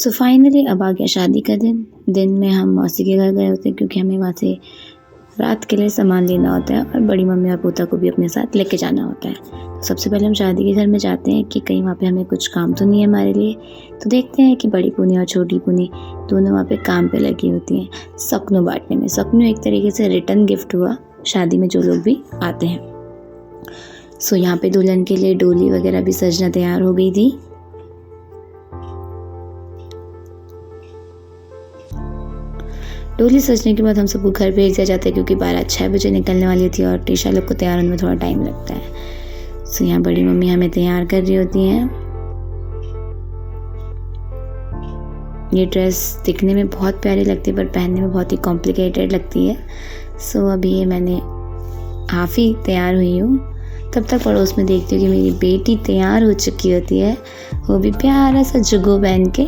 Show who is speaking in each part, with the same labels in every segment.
Speaker 1: So finally अब आ गया शादी का दिन में हम मौसी के घर गए होते हैं क्योंकि हमें वहाँ से रात के लिए सामान लेना होता है और बड़ी मम्मी और पोता को भी अपने साथ लेके जाना होता है। तो सबसे पहले हम शादी के घर में जाते हैं कि कहीं वहाँ पे हमें कुछ काम तो नहीं है हमारे लिए। तो देखते हैं कि बड़ी पुनी और छोटी पुनी दोनों वहाँ पे काम पे लगी होती हैं सकनू बांटने में। सकनू एक तरीके से रिटर्न गिफ्ट हुआ शादी में जो लोग भी आते हैं। सो यहाँ पे दुल्हन के लिए डोली वगैरह भी सजना तैयार हो गई थी। डोली सजने के बाद हम सबको घर भेज दिया जाता है क्योंकि 12-6 बजे निकलने वाली थी और टीशा लोग को तैयार होने में थोड़ा टाइम लगता है। सो यहाँ बड़ी मम्मी हमें तैयार कर रही होती हैं। ये ड्रेस दिखने में बहुत प्यारी लगती है पर पहनने में बहुत ही कॉम्प्लिकेटेड लगती है। सो अभी ये मैंने हाफ ही तैयार हुई हूँ। तब तक पड़ोस में देखती हूँ कि मेरी बेटी तैयार हो चुकी होती है, वो भी प्यारा सा जुगो पहन के।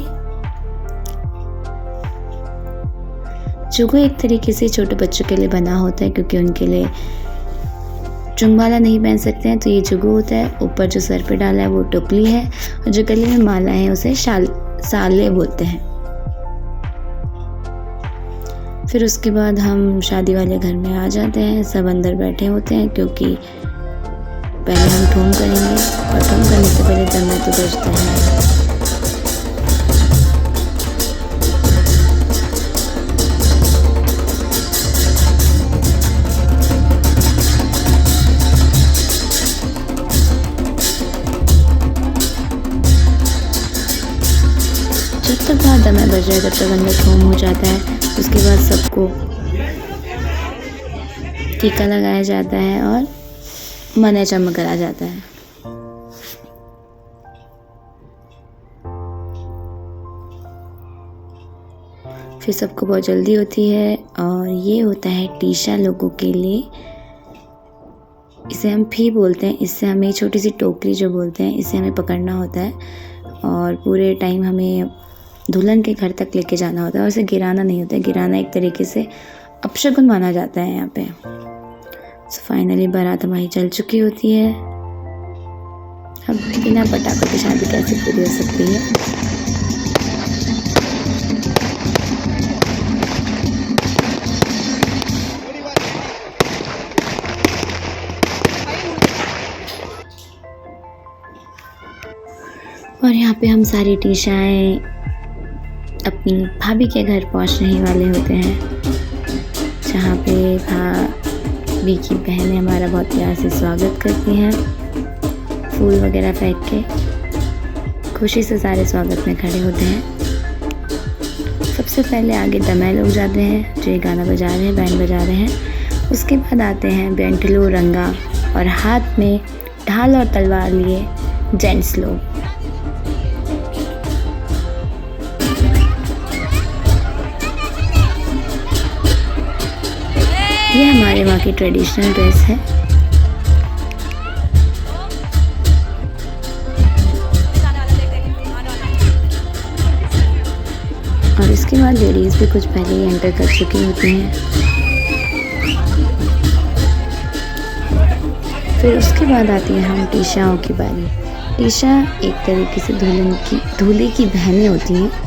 Speaker 1: जुगो एक तरीके से छोटे बच्चों के लिए बना होता है क्योंकि उनके लिए चुंगवाला नहीं पहन सकते हैं, तो ये जुगो होता है। ऊपर जो सर पे डाला है वो टोपली है और जो गले में माला है उसे साले बोलते हैं। फिर उसके बाद हम शादी वाले घर में आ जाते हैं। सब अंदर बैठे होते हैं क्योंकि पहले हम ठूम करेंगे और ठूम करने से पहले दमा तो बजता है। जब तक वहाँ दमा बज रहा है तब तक अंदर ठूम हो जाता है। उसके बाद सबको टीका लगाया जाता है और मने चम करा जाता है। फिर सबको बहुत जल्दी होती है और ये होता है टीशा लोगों के लिए। इसे हम फी बोलते हैं। इससे हमें छोटी सी टोकरी जो बोलते हैं, इसे हमें पकड़ना होता है और पूरे टाइम हमें दुल्हन के घर तक लेके जाना होता है और इसे गिराना नहीं होता है। गिराना एक तरीके से अपशगुन माना जाता है यहाँ पे। सो फाइनली बारात हमारी चल चुकी होती है। अब बिना पटाखों की शादी कैसे पूरी हो सकती है। और यहाँ पे हम सारी टीशाएँ अपनी भाभी के घर पहुँचने वाले होते हैं, जहाँ पे भाभी की बहनें हमारा बहुत प्यार से स्वागत करती हैं। फूल वगैरह फेंक के खुशी से सारे स्वागत में खड़े होते हैं। सबसे पहले आगे दमाई लोग जाते हैं जो ये गाना बजा रहे हैं, बैंड बजा रहे हैं। उसके बाद आते हैं बेंटलू रंगा और हाथ में ढाल और तलवार लिए जेंट्स लोग। ये हमारे वहाँ की ट्रेडिशनल ड्रेस है। और इसके बाद लेडीज़ भी कुछ पहले ही एंटर कर चुकी होती हैं। फिर उसके बाद आती है हम टीशाओं की बारी। टीशा एक तरीके से दूल्हे की बहनें होती हैं।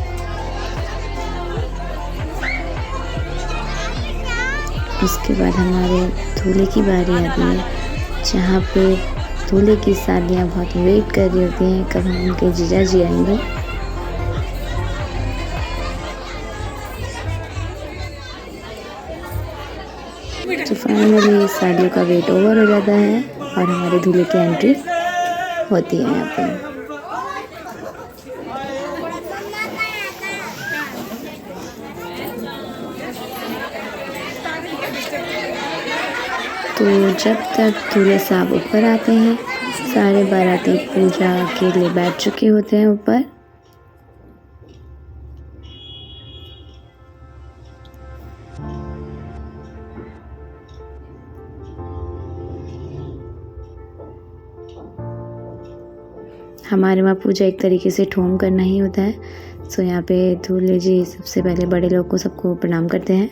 Speaker 1: उसके बाद हमारे दूल्हे की बारी आती है, जहाँ पे दूल्हे की सालियाँ बहुत वेट कर रही होती हैं कब हम उनके जीजा जी आएंगे। तो फाइनली सालियों का वेट ओवर हो जाता है और हमारे दूल्हे की एंट्री होती है यहाँ पे। तो जब तक दूल्हे साहब ऊपर आते हैं, सारे बाराती पूजा के लिए बैठ चुके होते हैं ऊपर। हमारे वहाँ पूजा एक तरीके से ठोम करना ही होता है। सो यहाँ पे दूल्हे जी सबसे पहले बड़े लोग को सबको प्रणाम करते हैं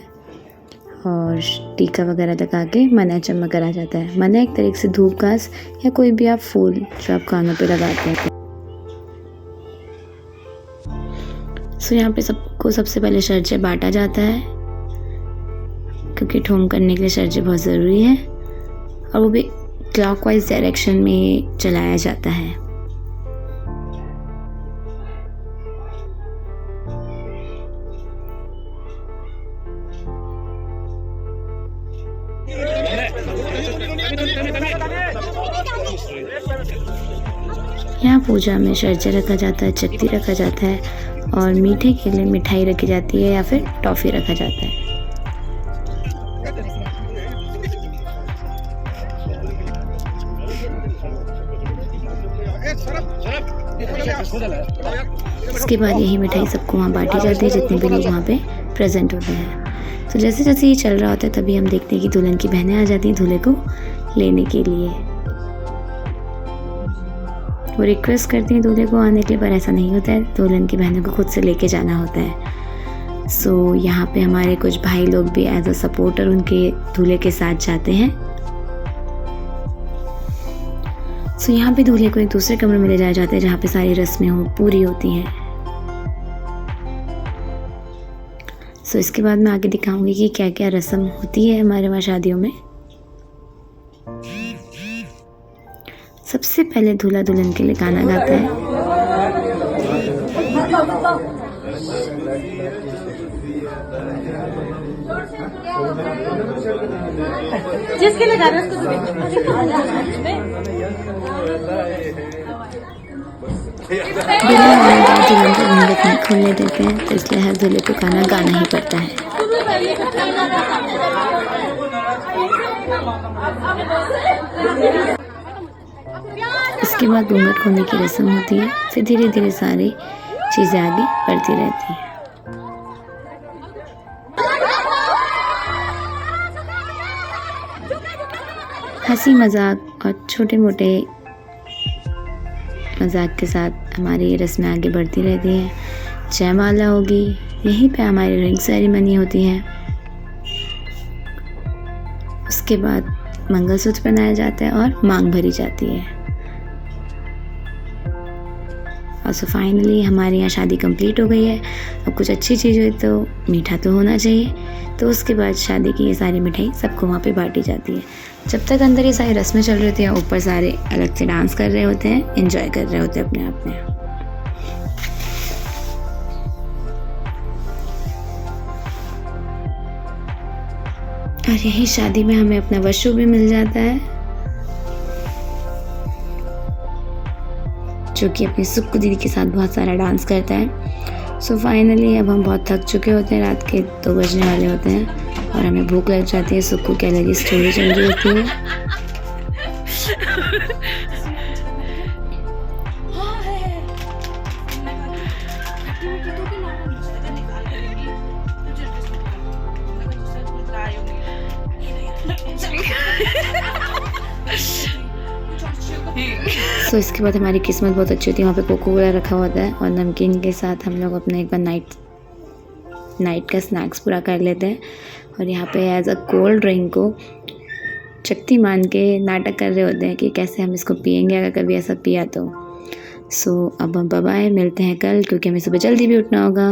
Speaker 1: और टीका वगैरह लगा के मना चम्मा करा जाता है। मना एक तरीके से धूप घास या कोई भी आप फूल जो आप कानों पे लगाते हैं। सो यहाँ पे सबको सबसे पहले शर्जे बांटा जाता है, क्योंकि ठोम करने के लिए शर्जे बहुत ज़रूरी है, और वो भी क्लॉकवाइज डायरेक्शन में चलाया जाता है। यहाँ पूजा में शर्जे रखा जाता है, चक्ती रखा जाता है, और मीठे के लिए मिठाई रखी जाती है या फिर टॉफ़ी रखा जाता है। इसके बाद यही मिठाई सबको वहाँ बांटी जाती है, जितने भी लोग वहाँ पे प्रेजेंट होते हैं। तो जैसे जैसे ये चल रहा होता है तभी हम देखते हैं कि दुल्हन की बहनें आ जाती हैं दूल्हे को लेने के लिए। वो रिक्वेस्ट करती हैं दूल्हे को आने के लिए, पर ऐसा नहीं होता है, दुल्हन की बहनों को खुद से लेके जाना होता है। सो यहाँ पे हमारे कुछ भाई लोग भी एज अ सपोर्टर उनके दूल्हे के साथ जाते हैं। सो यहाँ पे दूल्हे को एक दूसरे कमरे में ले जाया जाता है जहाँ पे सारी रस्में पूरी होती हैं। सो इसके बाद मैं आगे दिखाऊंगी कि क्या क्या रस्म होती है हमारे वहाँ शादियों में। सबसे पहले दूल्हा दुल्हन के लिए गाना गाता है।
Speaker 2: जिसके लिए गाना उसको
Speaker 1: दुल्हन को घूंघट नहीं खोलने देते हैं, तो इसलिए हर दूल्हे को गाना गाना ही पड़ता है। इसके बाद घूंघट खोलने की रस्म होती है, फिर धीरे धीरे सारी चीज़ें आगे बढ़ती रहती हैं। हंसी मजाक और छोटे मोटे मजाक के साथ हमारी ये रस्में आगे बढ़ती रहती हैं। जयमाला होगी, यहीं पे हमारी रिंग सेरेमनी होती है। उसके बाद मंगलसूत्र पहनाया जाता है और मांग भरी जाती है। और सो फाइनली हमारे यहाँ शादी कंप्लीट हो गई है। अब कुछ अच्छी चीज़ हुई तो मीठा तो होना चाहिए, तो उसके बाद शादी की ये सारी मिठाई सबको वहाँ पे बांटी जाती है। जब तक अंदर ये सारी रस्में चल रही होती हैं, ऊपर सारे अलग से डांस कर रहे होते हैं, एंजॉय कर रहे होते हैं अपने आप में। और यही शादी में हमें अपना वशु भी मिल जाता है, जो कि अपनी सुक्कू दीदी के साथ बहुत सारा डांस करता है। सो फाइनली अब हम बहुत थक चुके होते हैं, रात के 2 बजने वाले होते हैं और हमें भूख लग जाती है। सुक्कू की अलग ही स्टोरी चल रही होती है। सो इसके बाद हमारी किस्मत बहुत अच्छी होती है। वहाँ पे कोको कोला रखा होता है और नमकीन के साथ हम लोग अपना एक बार नाइट का स्नैक्स पूरा कर लेते हैं। और यहाँ पे एज अ कोल्ड ड्रिंक को शक्ति मान के नाटक कर रहे होते हैं कि कैसे हम इसको पिएंगे अगर कभी ऐसा पिया तो। सो अब हम बाय मिलते हैं कल, क्योंकि हमें सुबह जल्दी भी उठना होगा।